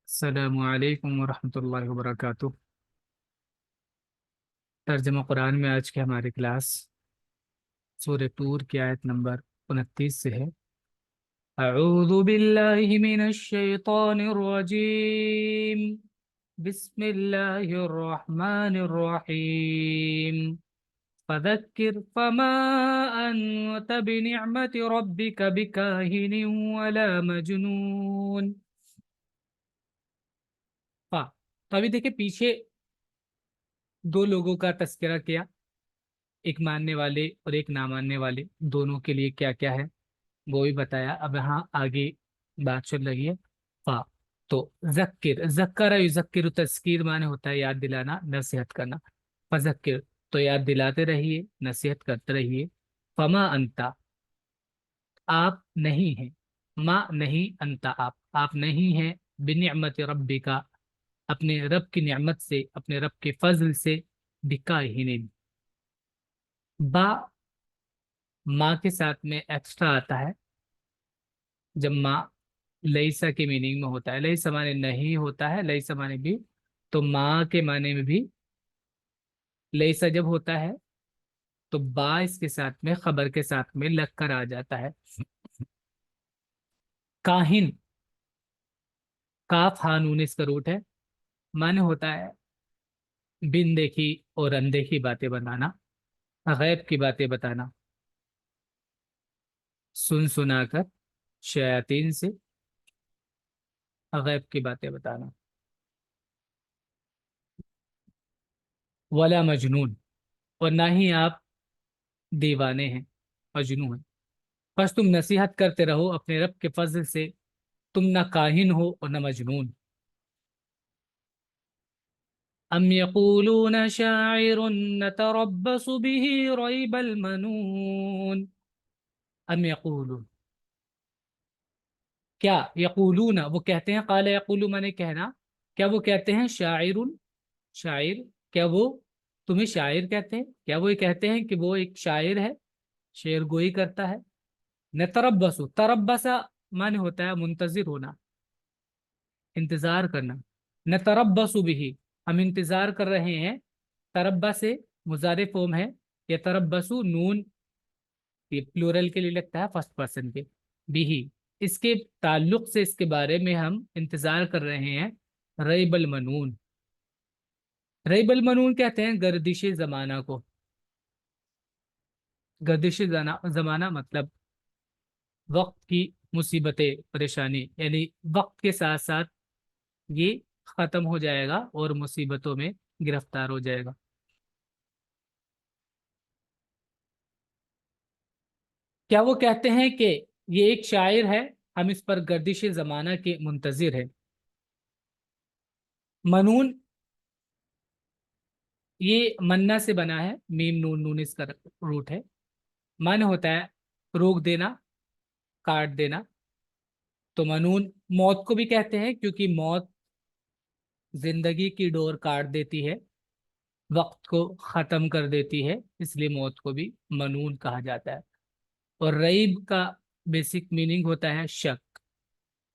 السلام علیکم ورحمۃ اللہ وبرکاتہ۔ ترجمہ قرآن میں آج کی ہماری کلاس سورہ طور کی آیت نمبر 29 سے ہے۔ اعوذ باللہ من الشیطان الرجیم، بسم اللہ الرحمن الرحیم، فذکر فما انت بنعمت ربک بکاہن ولا مجنون۔ تو ابھی دیکھیں پیچھے دو لوگوں کا تذکرہ کیا، ایک ماننے والے اور ایک نہ ماننے والے، دونوں کے لیے کیا کیا ہے وہ بھی بتایا۔ اب یہاں آگے بات چل رہی ہے فا تو ذکر، ذکر یذکر، تذکیر معنی ہوتا ہے یاد دلانا، نصیحت کرنا۔ فذکر تو یاد دلاتے رہیے، نصیحت کرتے رہیے۔ فما انتا آپ نہیں ہیں، ما نہیں، انتا آپ نہیں ہیں، بنعمت ربی کا اپنے رب کی نعمت سے، اپنے رب کے فضل سے، بکاہن با ماں کے ساتھ میں ایکسٹرا آتا ہے جب ماں لیسا کے میننگ میں ہوتا ہے، لیسا معنی نہیں ہوتا ہے، لیسا معنی بھی، تو ماں کے معنی میں بھی لیسا جب ہوتا ہے تو با اس کے ساتھ میں خبر کے ساتھ میں لگ کر آ جاتا ہے۔ کاہن، کاف ہانون اس کا روٹ ہے، معنی ہوتا ہے بن دیکھی اور اندیکھی باتیں بتانا، غیب کی باتیں بتانا، سن سنا کر شیاطین سے غیب کی باتیں بتانا۔ ولا مجنون، اور نہ ہی آپ دیوانے ہیں، مجنون ہیں۔ بس تم نصیحت کرتے رہو اپنے رب کے فضل سے، تم نہ کاہن ہو اور نہ مجنون۔ ام یقولون شاعر نتربص به ریب المنون۔ ام یقولون، کیا، یقولون وہ کہتے ہیں، قال یقول میں نے کہنا، کیا وہ کہتے ہیں شاعر، شاعر، کیا وہ تمہیں شاعر کہتے ہیں؟ کیا وہ یہ کہتے ہیں کہ وہ ایک شاعر ہے، شعر گوئی کرتا ہے؟ نتربص، تربص معنی ہوتا ہے منتظر ہونا، انتظار کرنا۔ نتربص به ہم انتظار کر رہے ہیں، تربا سے مضارع فارم ہے، یہ تربص نون یہ پلورل کے لیے لگتا ہے فرسٹ پرسن کے، بھی اس کے تعلق سے، اس کے بارے میں ہم انتظار کر رہے ہیں ریب المنون۔ ریب المنون کہتے ہیں گردش زمانہ کو، گردش زمانہ مطلب وقت کی مصیبتیں، پریشانی، یعنی وقت کے ساتھ ساتھ یہ ختم ہو جائے گا اور مصیبتوں میں گرفتار ہو جائے گا۔ کیا وہ کہتے ہیں کہ یہ ایک شاعر ہے، ہم اس پر گردش زمانہ کے منتظر ہیں؟ منون یہ منا سے بنا ہے، میم نون، نون اس کا روٹ ہے، من ہوتا ہے روک دینا، کاٹ دینا۔ تو منون موت کو بھی کہتے ہیں کیونکہ موت زندگی کی ڈور کاٹ دیتی ہے، وقت کو ختم کر دیتی ہے، اس لیے موت کو بھی منون کہا جاتا ہے۔ اور ریب کا بیسک میننگ ہوتا ہے شک،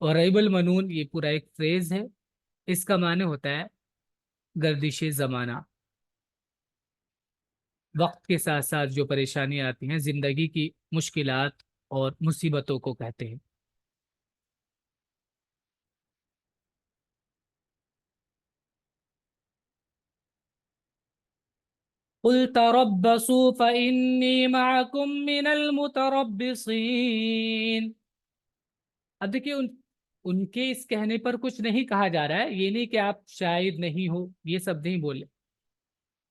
اور ریب المنون یہ پورا ایک فریز ہے، اس کا معنی ہوتا ہے گردش زمانہ، وقت کے ساتھ ساتھ جو پریشانیاں آتی ہیں، زندگی کی مشکلات اور مصیبتوں کو کہتے ہیں۔ قل تربصوا فإني معكم من المتربصين۔ اب دیکھیے ان کے اس کہنے پر کچھ نہیں کہا جا رہا ہے، یہ نہیں کہ آپ شاعر نہیں ہو، یہ سب نہیں بولے،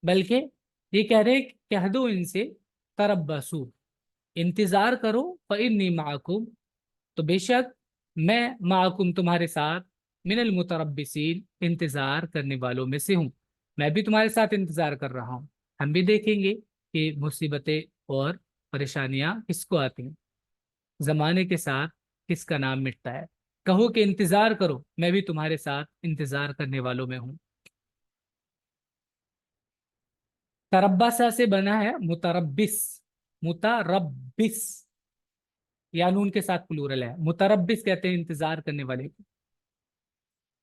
بلکہ یہ کہہ رہے کہہ دو ان سے تربصوا، انتظار کرو، فإني معكم تو بے شک میں معکم تمہارے ساتھ، من المتربصین انتظار کرنے والوں میں سے ہوں، میں بھی تمہارے ساتھ انتظار کر رہا ہوں۔ ہم بھی دیکھیں گے کہ مصیبتیں اور پریشانیاں کس کو آتی ہیں، زمانے کے ساتھ کس کا نام مٹتا ہے۔ کہو کہ انتظار کرو، میں بھی تمہارے ساتھ انتظار کرنے والوں میں ہوں۔ تربسا سے بنا ہے متربص، متربص یا نون کے ساتھ پلورل ہے، متربص کہتے ہیں انتظار کرنے والے کو۔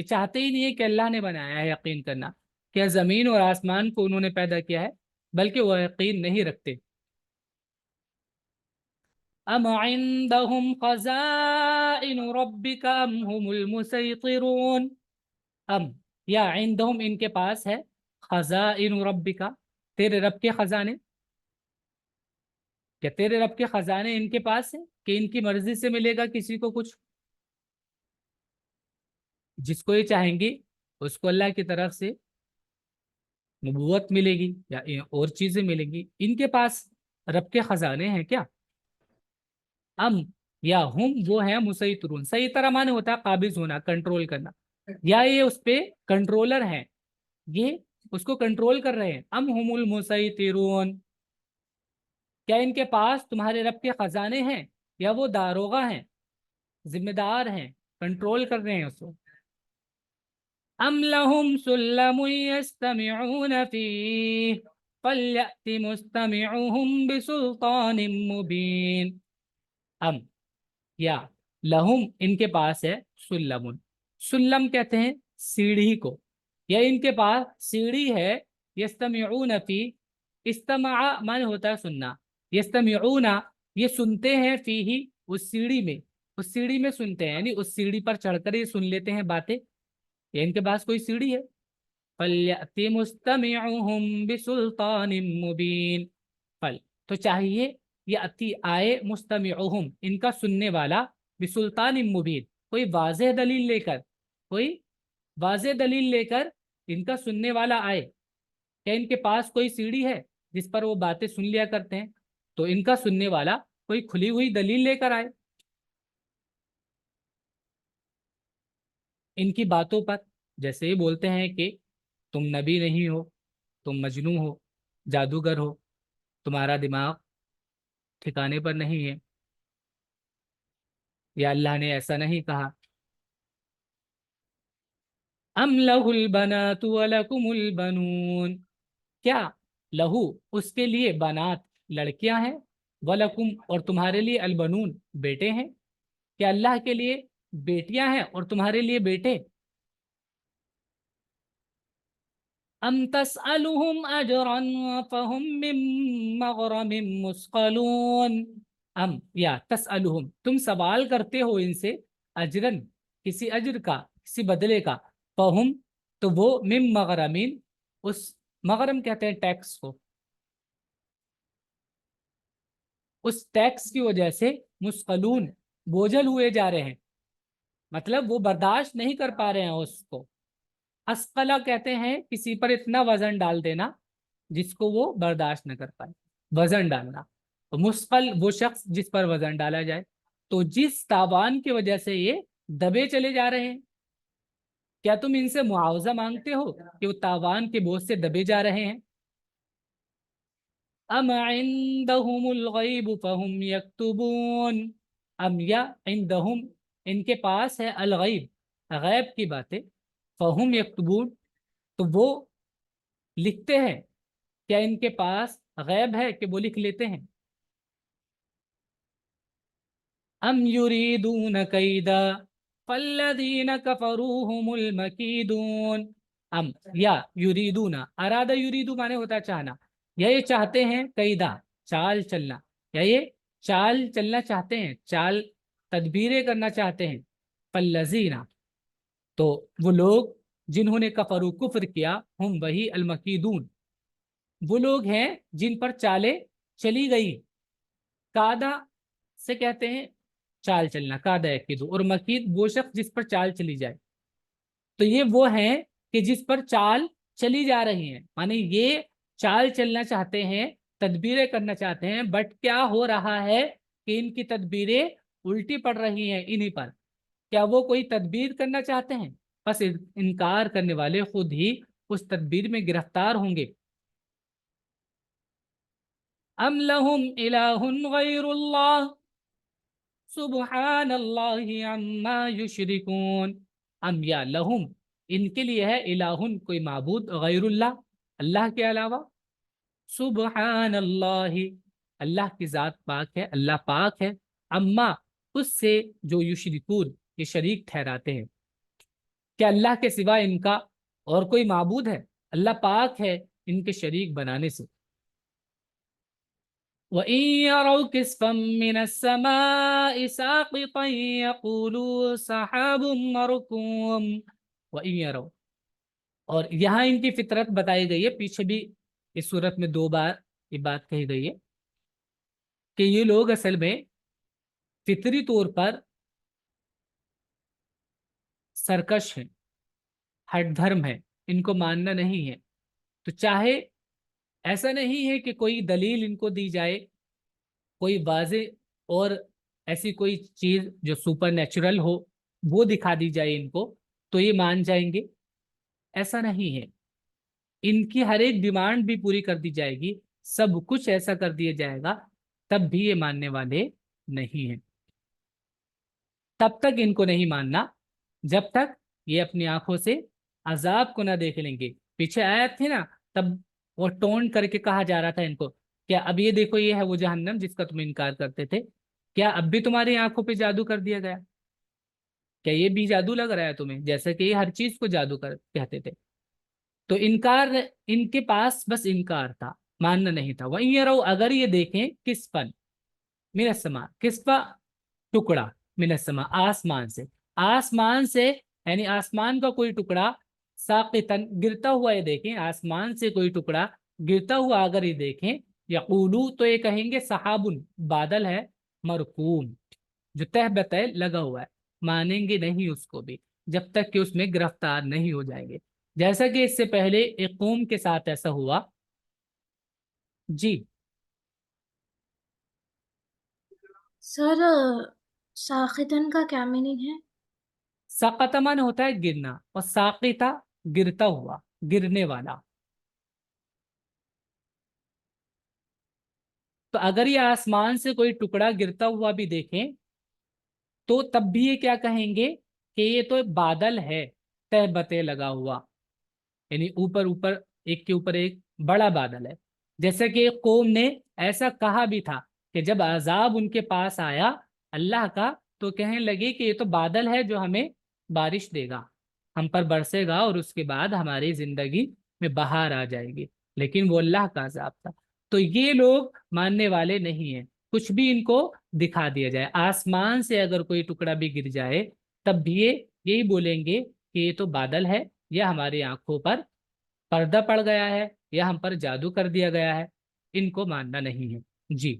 یہ چاہتے ہی نہیں ہے کہ اللہ نے بنایا ہے یقین کرنا، کیا زمین اور آسمان کو انہوں نے پیدا کیا ہے، بلکہ وہ یقین نہیں رکھتے۔ ام عندهم خزائن ربک ام هم المسیطرون، ام یا عندهم ان کے پاس ہے، خزائن ربک تیرے رب کے خزانے، کیا تیرے رب کے خزانے ان کے پاس ہیں کہ ان کی مرضی سے ملے گا کسی کو کچھ؟ جس کو یہ چاہیں گے اس کو اللہ کی طرف سے نبوت ملے گی یا اور چیزیں ملیں گی، ان کے پاس رب کے خزانے ہیں کیا؟ ام یا ہم وہ ہیں مسیطرون، صحیح طرح معنی ہوتا ہے قابض ہونا، کنٹرول کرنا، یا یہ اس پہ کنٹرولر ہیں، یہ اس کو کنٹرول کر رہے ہیں۔ ام ہم المسیطرون، کیا ان کے پاس تمہارے رب کے خزانے ہیں یا وہ داروغہ ہیں، ذمہ دار ہیں، کنٹرول کر رہے ہیں اس کو۔ ام لهم سلم يستمعون فيه فليأت مستمعهم بسلطان مبين، ام یا لہم ان کے پاس ہے سلم، سلم کہتے ہیں سیڑھی کو، یا ان کے پاس سیڑھی ہے، یستمعون فی، استماع معنی ہوتا ہے سننا، یستمعون یہ سنتے ہیں فی ہی اس سیڑھی میں، اس سیڑھی میں سنتے ہیں، یعنی اس سیڑھی پر چڑھ کر یہ سن لیتے ہیں باتیں، یا ان کے پاس کوئی سیڑھی ہے۔ فَلْيَأْتِ مُسْتَمِعُهُمْ بِسُلْطَانٍ مُبِينٍ، فل تو چاہیے یہ اتی آئے مستمعہم ان کا سننے والا، بسلطان مبین کوئی واضح دلیل لے کر، کوئی واضح دلیل لے کر ان کا سننے والا آئے، کہ ان کے پاس کوئی سیڑھی ہے جس پر وہ باتیں سن لیا کرتے ہیں، تو ان کا سننے والا کوئی کھلی ہوئی دلیل لے کر آئے ان کی باتوں پر، جیسے یہ بولتے ہیں کہ تم نبی نہیں ہو، تم مجنون ہو، جادوگر ہو، تمہارا دماغ ٹھکانے پر نہیں ہے، یا اللہ نے ایسا نہیں کہا۔ ام لہ البنات ولکم البنون، کیا لہو اس کے لیے بنات لڑکیاں ہیں، ولکم اور تمہارے لیے البنون بیٹے ہیں، کیا اللہ کے لیے بیٹیاں ہیں اور تمہارے لیے بیٹے؟ ام تسألهم اجرا فهم من مغرم مثقلون، ام یا تسألهم تم سوال کرتے ہو ان سے، اجرن کسی اجر کا، کسی بدلے کا، فہم تو وہ، من مغرمین اس مغرم کہتے ہیں ٹیکس کو، اس ٹیکس کی وجہ سے مثقلون بوجھل ہوئے جا رہے ہیں، مطلب وہ برداشت نہیں کر پا رہے ہیں اس کو۔ اسقلا کہتے ہیں کسی پر اتنا وزن ڈال دینا جس کو وہ برداشت نہ کر پائے، وزن ڈالنا، تو مثقل وہ شخص جس پر وزن ڈالا جائے، تو جس تاوان کی وجہ سے یہ دبے چلے جا رہے ہیں، کیا تم ان سے معاوضہ مانگتے ہو کہ وہ تاوان کے بوجھ سے دبے جا رہے ہیں؟ ام عندهم الغیب فهم یکتبون، ام یا عندهم ان کے پاس ہے الغیب غیب کی باتیں، فهم یکتبون تو وہ لکھتے ہیں، کیا ان کے پاس غیب ہے کہ وہ لکھ لیتے ہیں؟ ام یریدون کیدا فالذین کفروا هم المکیدون، ام یا یریدون، ارادہ یریدو مانے ہوتا ہے چاہنا، یا یہ چاہتے ہیں کیدا چال چلنا، یا یہ چال چلنا چاہتے ہیں، چال تدبیریں کرنا چاہتے ہیں، فالذین تو وہ لوگ جنہوں نے کفروا کفر کیا، ہم وہی المکیدون وہ لوگ ہیں جن پر چالیں چلی گئی، کادا سے کہتے ہیں چال چلنا، کادا یکیدو، اور مکید وہ شخص جس پر چال چلی جائے، تو یہ وہ ہیں کہ جس پر چال چلی جا رہی ہیں، معنی یہ چال چلنا چاہتے ہیں، تدبیریں کرنا چاہتے ہیں، بٹ کیا ہو رہا ہے کہ ان کی تدبیریں الٹی پڑ رہی ہیں انہی پر، کیا وہ کوئی تدبیر کرنا چاہتے ہیں؟ بس انکار کرنے والے خود ہی اس تدبیر میں گرفتار ہوں گے۔ ام لہم الہ غیر اللہ سبحان اللہ عما یشرکون، ام یا لہم ان کے لیے ہے الہ کوئی معبود غیر اللہ اللہ کے علاوہ، سبحان اللہ اللہ کی ذات پاک ہے، اللہ پاک ہے، اما اس سے جو یشرکون یہ شریک ٹھہراتے ہیں، کہ اللہ کے سوا ان کا اور کوئی معبود ہے؟ اللہ پاک ہے ان کے شریک بنانے سے۔ وَإِن يَرَوْا كِسْفًا مِّنَ السَّمَاءِ سَاقِطًا يَقُولُوا سَحَابٌ مَّرْكُومٌ وَإِن يَرَوْا، اور یہاں ان کی فطرت بتائی گئی ہے، پیچھے بھی اس صورت میں 2 بار یہ بات کہی گئی ہے کہ یہ لوگ اصل میں فطری طور پر سرکش ہیں، ہٹ دھرم ہے، ان کو ماننا نہیں ہے۔ تو چاہے ایسا نہیں ہے کہ کوئی دلیل ان کو دی جائے، کوئی واضح اور ایسی کوئی چیز جو سپر نیچرل ہو وہ دکھا دی جائے ان کو تو یہ مان جائیں گے، ایسا نہیں ہے۔ ان کی ہر ایک ڈیمانڈ بھی پوری کر دی جائے گی، سب کچھ ایسا کر دیا جائے گا، تب بھی یہ ماننے والے نہیں ہیں۔ تب تک ان کو نہیں ماننا جب تک یہ اپنی آنکھوں سے عذاب کو نہ دیکھ لیں گے۔ پیچھے آیت تھی نا، تب وہ ٹون کر کے کہا جا رہا تھا ان کو، کیا اب یہ دیکھو یہ ہے وہ جہنم جس کا تم انکار کرتے تھے، کیا اب بھی تمہاری آنکھوں پہ جادو کر دیا گیا؟ کیا یہ بھی جادو لگ رہا ہے تمہیں؟ جیسے کہ یہ ہر چیز کو جادو کہتے تھے۔ تو انکار، ان کے پاس بس انکار تھا، ماننا نہیں تھا۔ وَإِن يَرَوْا، اگر یہ دیکھیں، کسفن من السماء، کسفا ٹکڑا، من السماء آسمان سے، آسمان سے یعنی آسمان کا کوئی ٹکڑا، ساقطن گرتا ہوا یہ دیکھیں، آسمان سے کوئی ٹکڑا گرتا ہوا اگر یہ دیکھیں، یقولو تو یہ کہیں گے سحابن بادل ہے، مرکوم جو تہ بتہ لگا ہوا ہے، مانیں گے نہیں اس کو بھی جب تک کہ اس میں گرفتار نہیں ہو جائیں گے، جیسا کہ اس سے پہلے ایک قوم کے ساتھ ایسا ہوا۔ جی سر ساختن کا کیا میننگ ہے؟ سقط من ہوتا ہے گرنا، اور ساقطہ گرتا ہوا، گرنے والا۔ تو اگر یہ آسمان سے کوئی ٹکڑا گرتا ہوا بھی دیکھیں تو تب بھی یہ کیا کہیں گے کہ یہ تو بادل ہے تہ بتے لگا ہوا، یعنی اوپر اوپر ایک کے اوپر ایک بڑا بادل ہے۔ جیسے کہ ایک قوم نے ایسا کہا بھی تھا کہ جب عذاب ان کے پاس آیا اللہ کا تو کہنے لگے کہ یہ تو بادل ہے جو ہمیں بارش دے گا، ہم پر برسے گا اور اس کے بعد ہماری زندگی میں بہار آ جائے گی، لیکن وہ اللہ کا عذاب تھا۔ تو یہ لوگ ماننے والے نہیں ہیں، کچھ بھی ان کو دکھا دیا جائے، آسمان سے اگر کوئی ٹکڑا بھی گر جائے تب بھی یہ یہی بولیں گے کہ یہ تو بادل ہے، یا ہماری آنکھوں پر پردہ پڑ گیا ہے، یا ہم پر جادو کر دیا گیا ہے، ان کو ماننا نہیں ہے۔ جی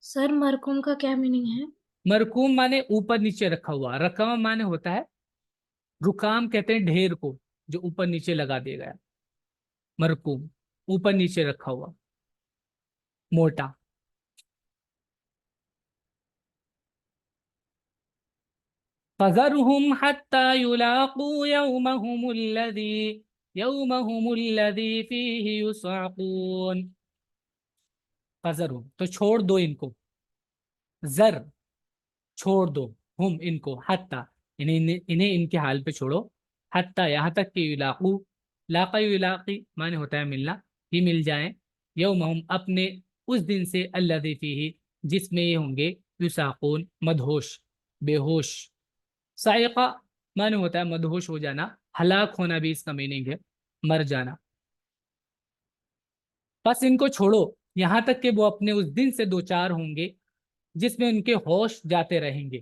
سر مرکوم کا کیا میننگ ہے؟ مرکوم مانے اوپر نیچے رکھا ہوا، رقم مانے ہوتا ہے رکام، کہتے ہیں ڈھیر کو جو اوپر نیچے لگا دیا گیا، مرکوم اوپر نیچے رکھا ہوا، موٹا۔ فَذَرْهُمْ حَتَّى يُلَاقُوا يَوْمَهُمُ الَّذِي فِيهِ يُصْعَقُونَ۔ فَذَرْهُمْ تو چھوڑ دو ان کو، زر چھوڑ دو، ہم ان کو، حتیٰ انہیں ان کے حال پہ چھوڑو، حتیٰ یہاں تک کہ یلاقو، لاقا یلاقی معنی ہوتا ہے ملنا، یہ مل جائیں، یومہم اپنے اس دن سے، الذی فیہ جس میں یہ ہوں گے، یساقون مدہوش، بے ہوش۔ سائقہ معنی ہوتا ہے مدہوش ہو جانا، ہلاک ہونا بھی اس کا میننگ ہے، مر جانا۔ بس ان کو چھوڑو یہاں تک کہ وہ اپنے اس دن سے دوچار ہوں گے جس میں ان کے ہوش جاتے رہیں گے۔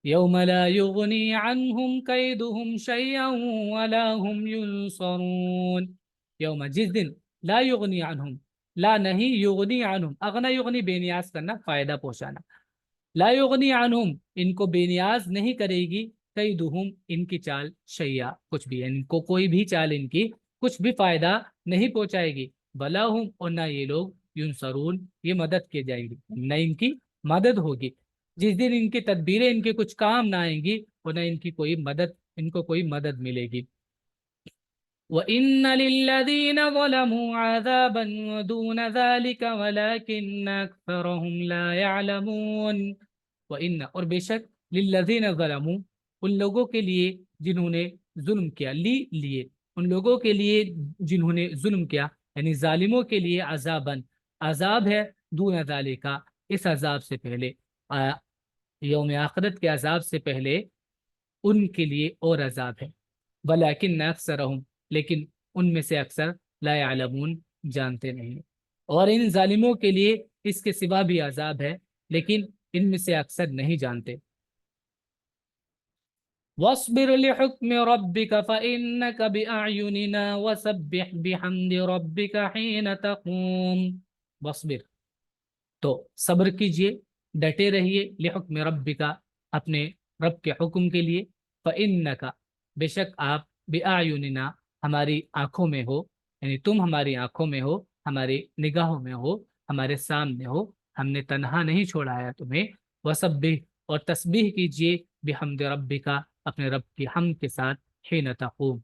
یوم لا یغنی عنہم کیدہم شیئا ولا هم ینصرون، یوم جس دن، لا یغنی عنہم لا نہیں، یغنی عنہم اغنا یغنی بے نیاز کرنا، فائدہ پہنچانا، لا یغنی عنہم ان کو بے نیاز نہیں کرے گی، کیدہم ان کی چال، شیئا کچھ بھی، ان کو کوئی بھی چال ان کی کچھ بھی فائدہ نہیں پہنچائے گی، ولا ہم اور نہ یہ لوگ، ینصرون یہ مدد کی جائیں گی، نہ ان کی مدد ہوگی۔ جس دن ان کی تدبیریں ان کے کچھ کام نہ آئیں گی اور نہ ان کی کوئی مدد، ان کو کوئی مدد ملے گی۔ وَإِنَّ لِلَّذِينَ ظَلَمُوا عَذَابًا دُونَ ذَلِكَ وَلَكِنَّ أَكْثَرَهُمْ لَا يَعْلَمُونَ۔ وَإِنَّ اور بے شک، لِلَّذِينَ ظَلَمُوا ان لوگوں کے لیے جنہوں نے ظلم کیا، لیے ان لوگوں کے لیے جنہوں نے ظلم کیا، یعنی ظالموں کے لیے، عذابًا عذاب ہے، دون ذالک اس عذاب سے پہلے، یوم آخرت کے عذاب سے پہلے ان کے لیے اور عذاب ہے، ولیکن اکثرہم، لیکن ان میں سے اکثر لا یعلمون، جانتے نہیں، اور ان ظالموں کے لیے اس کے سوا بھی عذاب ہے، لیکن ان میں سے اکثر نہیں جانتے۔ واصبر لحكم ربك فإنك بأعيننا وسبح بحمد ربك حين تقوم۔ واصبر، تو صبر کیجئے، ڈٹے رہیے، لحکم ربک، اپنے رب کے حکم کے لیے، فإنک، بے شک آپ، بأعیننا، ہماری آنکھوں میں ہو، یعنی تم ہماری آنکھوں میں ہو، ہماری نگاہوں میں ہو، ہمارے سامنے ہو، ہم نے تنہا نہیں چھوڑا ہے تمہیں، وسبح، اور تسبیح کیجئے، بحمد ربک، اپنے رب کی حمد کے ساتھ، حین تقوم۔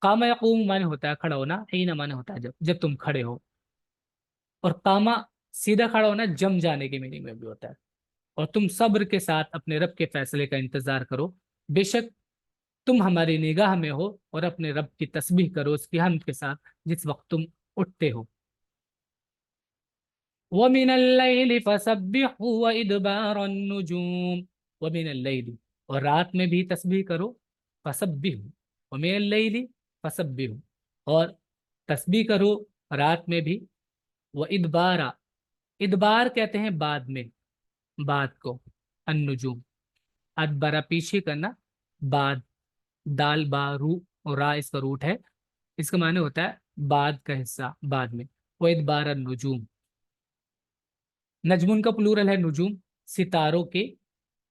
قام یقوم معنی ہوتا ہے کھڑا ہونا، حین معنی ہوتا ہے جب تم کھڑے ہو، اور قامہ سیدھا کھڑا ہونا جم جانے کے معنی میں بھی ہوتا ہے۔ اور تم صبر کے ساتھ اپنے رب کے فیصلے کا انتظار کرو، بے شک تم ہماری نگاہ میں ہو، اور اپنے رب کی تسبیح کرو اس کی حمد کے ساتھ جس وقت تم اٹھتے ہو۔ وَمِنَ اللَّيْلِ فَسَبِّحْهُ وَإِدْبَارَ النُّجُومِ، وَمِنَ اللَّيْلِ، اور رات میں بھی تسبیح کرو، فَسَبِّحْهُ، وَمِنَ اللَّيْلِ فَسَبِّحْهُ، اور تسبیح کرو رات میں بھی، وَإِدْبَارَ، ادبار کہتے ہیں بعد میں، بعد کو، النجوم، ادبرا پیچھے کرنا، بعد، دال با رو، اور را اس کا روٹ ہے، اس کا معنی ہوتا ہے بعد کا حصہ، بعد میں، وہ ادبار النجوم، نجمن کا پلورل ہے نجوم، ستاروں کے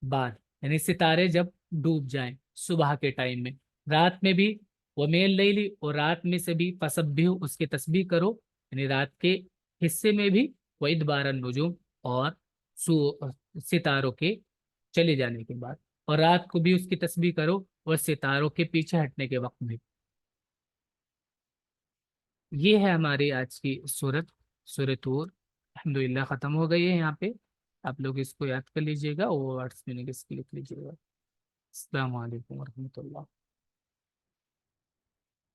بعد، یعنی ستارے جب ڈوب جائیں صبح کے ٹائم میں، رات میں بھی، وہ میل لیلی، اور رات میں سے بھی، فسبیح، اس کی تسبیح کرو، یعنی رات کے حصے میں بھی، وہ ادبار النجوم، اور ستاروں کے چلے جانے کے بعد، اور رات کو بھی اس کی تسبیح کرو، اور ستاروں کے پیچھے ہٹنے کے وقت بھی۔ یہ ہے ہماری آج کی سورت، سورۃ طور، الحمدللہ ختم ہو گئی ہے یہاں پہ۔ آپ لوگ اس کو یاد کر لیجئے گا، اور ورڈس میں اس کی لکھ لیجئے گا۔ السلام علیکم ورحمۃ اللہ۔